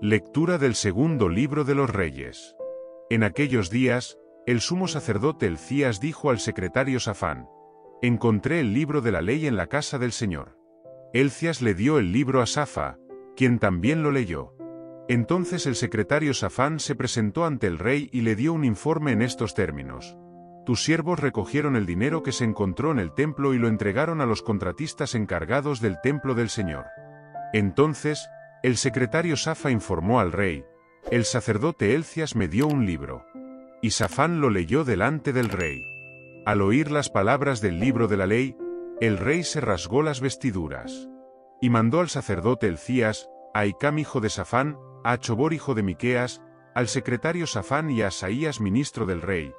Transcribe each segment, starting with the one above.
Lectura del segundo libro de los Reyes. En aquellos días, el sumo sacerdote Hilcías dijo al secretario Safán: «Encontré el libro de la ley en la casa del Señor». Hilcías le dio el libro a Safa, quien también lo leyó. Entonces el secretario Safán se presentó ante el rey y le dio un informe en estos términos: «Tus siervos recogieron el dinero que se encontró en el templo y lo entregaron a los contratistas encargados del templo del Señor». Entonces, el secretario Safa informó al rey: «El sacerdote Hilcías me dio un libro». Y Safán lo leyó delante del rey. Al oír las palabras del libro de la ley, el rey se rasgó las vestiduras. Y mandó al sacerdote Hilcías, a Hicam hijo de Safán, a Achbor hijo de Miqueas, al secretario Safán y a Asaías ministro del rey: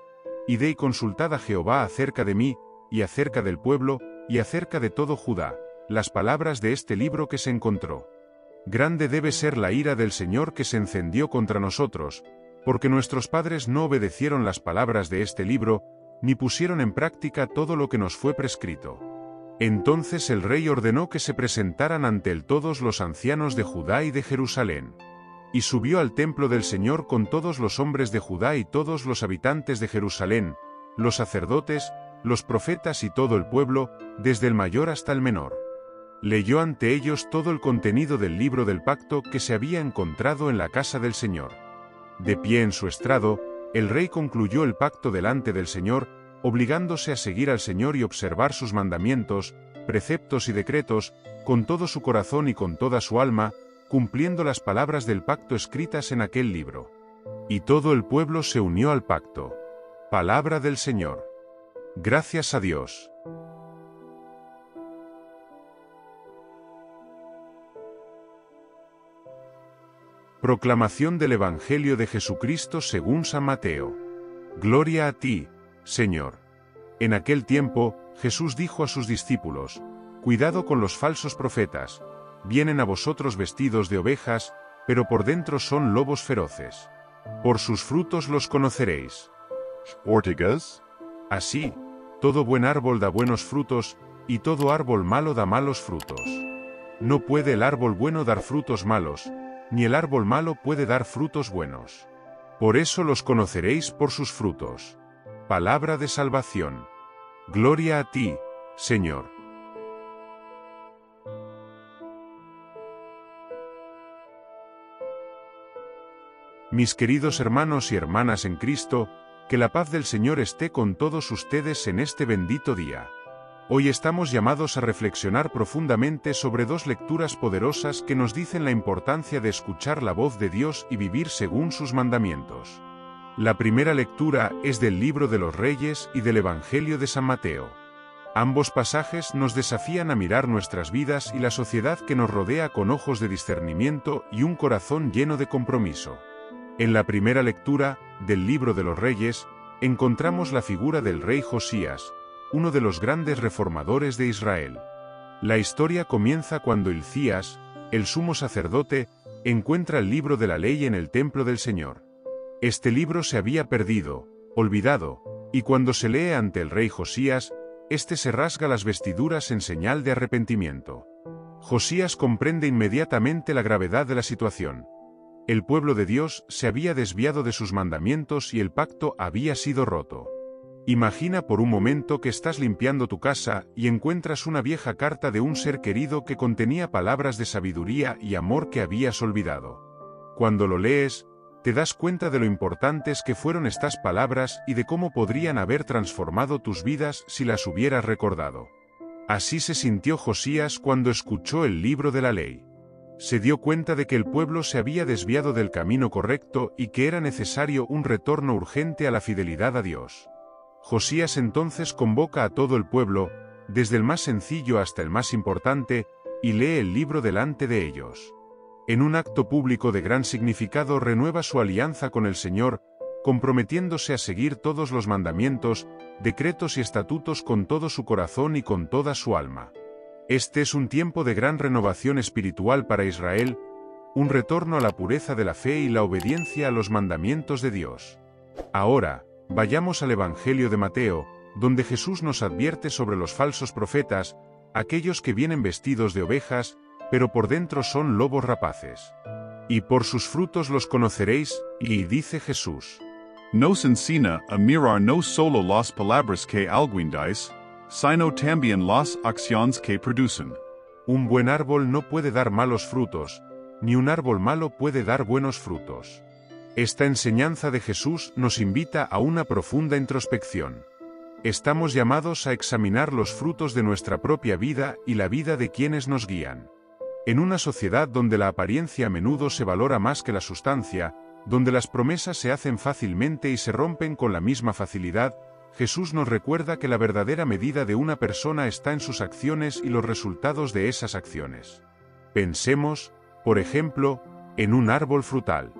«Id y consultad a Jehová acerca de mí, y acerca del pueblo, y acerca de todo Judá, las palabras de este libro que se encontró. Grande debe ser la ira del Señor que se encendió contra nosotros, porque nuestros padres no obedecieron las palabras de este libro, ni pusieron en práctica todo lo que nos fue prescrito». Entonces el rey ordenó que se presentaran ante él todos los ancianos de Judá y de Jerusalén. Y subió al templo del Señor con todos los hombres de Judá y todos los habitantes de Jerusalén, los sacerdotes, los profetas y todo el pueblo, desde el mayor hasta el menor. Leyó ante ellos todo el contenido del libro del pacto que se había encontrado en la casa del Señor. De pie en su estrado, el rey concluyó el pacto delante del Señor, obligándose a seguir al Señor y observar sus mandamientos, preceptos y decretos, con todo su corazón y con toda su alma, cumpliendo las palabras del pacto escritas en aquel libro. Y todo el pueblo se unió al pacto. Palabra del Señor. Gracias a Dios. Proclamación del Evangelio de Jesucristo según San Mateo. Gloria a ti, Señor. En aquel tiempo, Jesús dijo a sus discípulos: «Cuidado con los falsos profetas. Vienen a vosotros vestidos de ovejas, pero por dentro son lobos feroces. Por sus frutos los conoceréis». Ortigas. Así, todo buen árbol da buenos frutos, y todo árbol malo da malos frutos. No puede el árbol bueno dar frutos malos, ni el árbol malo puede dar frutos buenos. Por eso los conoceréis por sus frutos. Palabra de salvación. Gloria a ti, Señor. Mis queridos hermanos y hermanas en Cristo, que la paz del Señor esté con todos ustedes en este bendito día. Hoy estamos llamados a reflexionar profundamente sobre dos lecturas poderosas que nos dicen la importancia de escuchar la voz de Dios y vivir según sus mandamientos. La primera lectura es del libro de los Reyes y del Evangelio de San Mateo. Ambos pasajes nos desafían a mirar nuestras vidas y la sociedad que nos rodea con ojos de discernimiento y un corazón lleno de compromiso. En la primera lectura, del libro de los Reyes, encontramos la figura del rey Josías, uno de los grandes reformadores de Israel. La historia comienza cuando Hilcías, el sumo sacerdote, encuentra el libro de la ley en el templo del Señor. Este libro se había perdido, olvidado, y cuando se lee ante el rey Josías, éste se rasga las vestiduras en señal de arrepentimiento. Josías comprende inmediatamente la gravedad de la situación. El pueblo de Dios se había desviado de sus mandamientos y el pacto había sido roto. Imagina por un momento que estás limpiando tu casa y encuentras una vieja carta de un ser querido que contenía palabras de sabiduría y amor que habías olvidado. Cuando lo lees, te das cuenta de lo importantes que fueron estas palabras y de cómo podrían haber transformado tus vidas si las hubieras recordado. Así se sintió Josías cuando escuchó el libro de la ley. Se dio cuenta de que el pueblo se había desviado del camino correcto y que era necesario un retorno urgente a la fidelidad a Dios. Josías entonces convoca a todo el pueblo, desde el más sencillo hasta el más importante, y lee el libro delante de ellos. En un acto público de gran significado renueva su alianza con el Señor, comprometiéndose a seguir todos los mandamientos, decretos y estatutos con todo su corazón y con toda su alma. Este es un tiempo de gran renovación espiritual para Israel, un retorno a la pureza de la fe y la obediencia a los mandamientos de Dios. Ahora, vayamos al Evangelio de Mateo, donde Jesús nos advierte sobre los falsos profetas, aquellos que vienen vestidos de ovejas, pero por dentro son lobos rapaces. Y por sus frutos los conoceréis, y dice Jesús. Nos ensina a mirar no solo las palabras que alguien dice, sino también las acciones que producen. Un buen árbol no puede dar malos frutos, ni un árbol malo puede dar buenos frutos. Esta enseñanza de Jesús nos invita a una profunda introspección. Estamos llamados a examinar los frutos de nuestra propia vida y la vida de quienes nos guían. En una sociedad donde la apariencia a menudo se valora más que la sustancia, donde las promesas se hacen fácilmente y se rompen con la misma facilidad, Jesús nos recuerda que la verdadera medida de una persona está en sus acciones y los resultados de esas acciones. Pensemos, por ejemplo, en un árbol frutal.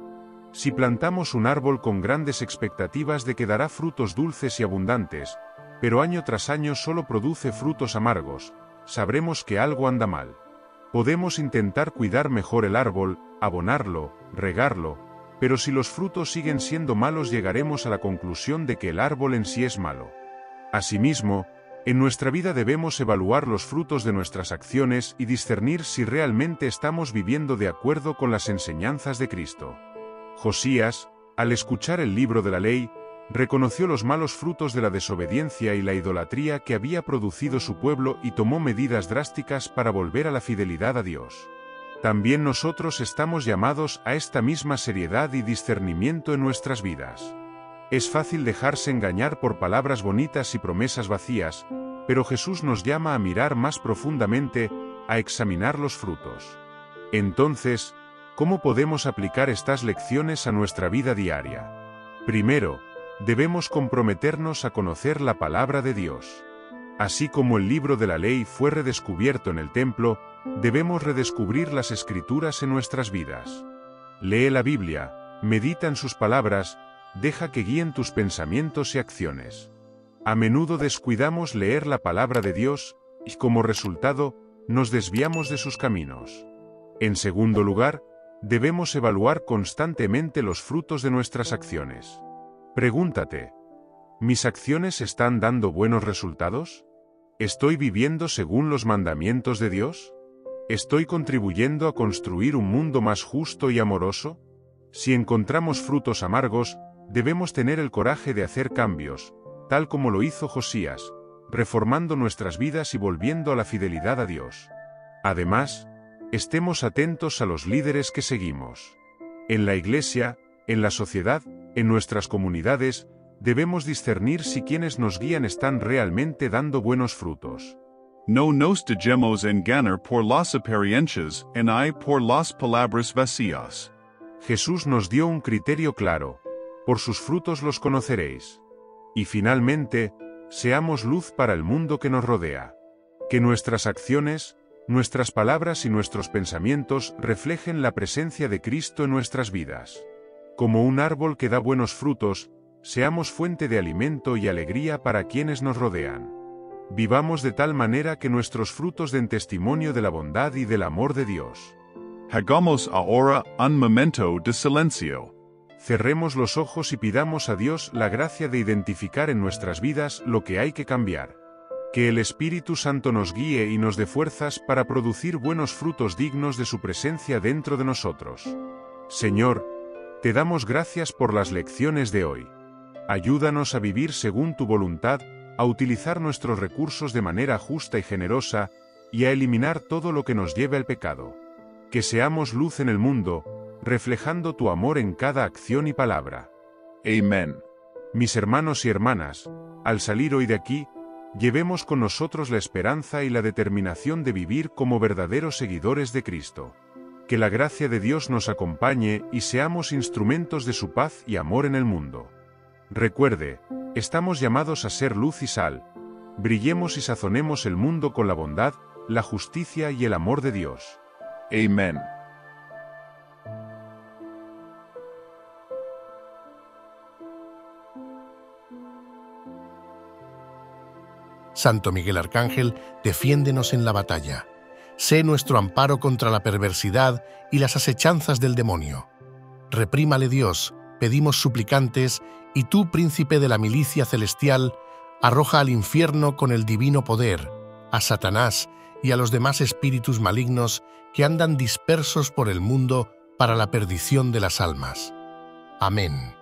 Si plantamos un árbol con grandes expectativas de que dará frutos dulces y abundantes, pero año tras año solo produce frutos amargos, sabremos que algo anda mal. Podemos intentar cuidar mejor el árbol, abonarlo, regarlo, pero si los frutos siguen siendo malos llegaremos a la conclusión de que el árbol en sí es malo. Asimismo, en nuestra vida debemos evaluar los frutos de nuestras acciones y discernir si realmente estamos viviendo de acuerdo con las enseñanzas de Cristo. Josías, al escuchar el libro de la ley, reconoció los malos frutos de la desobediencia y la idolatría que había producido su pueblo y tomó medidas drásticas para volver a la fidelidad a Dios. También nosotros estamos llamados a esta misma seriedad y discernimiento en nuestras vidas. Es fácil dejarse engañar por palabras bonitas y promesas vacías, pero Jesús nos llama a mirar más profundamente, a examinar los frutos. Entonces, ¿cómo podemos aplicar estas lecciones a nuestra vida diaria? Primero, debemos comprometernos a conocer la palabra de Dios. Así como el libro de la ley fue redescubierto en el templo, debemos redescubrir las Escrituras en nuestras vidas. Lee la Biblia, medita en sus palabras, deja que guíen tus pensamientos y acciones. A menudo descuidamos leer la palabra de Dios, y como resultado, nos desviamos de sus caminos. En segundo lugar, debemos evaluar constantemente los frutos de nuestras acciones. Pregúntate, ¿mis acciones están dando buenos resultados? ¿Estoy viviendo según los mandamientos de Dios? ¿Estoy contribuyendo a construir un mundo más justo y amoroso? Si encontramos frutos amargos, debemos tener el coraje de hacer cambios, tal como lo hizo Josías, reformando nuestras vidas y volviendo a la fidelidad a Dios. Además, estemos atentos a los líderes que seguimos. En la iglesia, en la sociedad, en nuestras comunidades, debemos discernir si quienes nos guían están realmente dando buenos frutos. No nos dejemos engañar por las apariencias y por las palabras vacías. Jesús nos dio un criterio claro: por sus frutos los conoceréis. Y finalmente, seamos luz para el mundo que nos rodea. Que nuestras acciones, nuestras palabras y nuestros pensamientos reflejen la presencia de Cristo en nuestras vidas. Como un árbol que da buenos frutos, seamos fuente de alimento y alegría para quienes nos rodean. Vivamos de tal manera que nuestros frutos den testimonio de la bondad y del amor de Dios. Hagamos ahora un momento de silencio. Cerremos los ojos y pidamos a Dios la gracia de identificar en nuestras vidas lo que hay que cambiar. Que el Espíritu Santo nos guíe y nos dé fuerzas para producir buenos frutos dignos de su presencia dentro de nosotros. Señor, te damos gracias por las lecciones de hoy. Ayúdanos a vivir según tu voluntad, a utilizar nuestros recursos de manera justa y generosa, y a eliminar todo lo que nos lleve al pecado. Que seamos luz en el mundo, reflejando tu amor en cada acción y palabra. Amén. Mis hermanos y hermanas, al salir hoy de aquí, llevemos con nosotros la esperanza y la determinación de vivir como verdaderos seguidores de Cristo. Que la gracia de Dios nos acompañe y seamos instrumentos de su paz y amor en el mundo. Recuerde, estamos llamados a ser luz y sal. Brillemos y sazonemos el mundo con la bondad, la justicia y el amor de Dios. Amén. Santo Miguel Arcángel, defiéndenos en la batalla. Sé nuestro amparo contra la perversidad y las asechanzas del demonio. Reprímale Dios, pedimos suplicantes, y tú, príncipe de la milicia celestial, arroja al infierno con el divino poder, a Satanás y a los demás espíritus malignos que andan dispersos por el mundo para la perdición de las almas. Amén.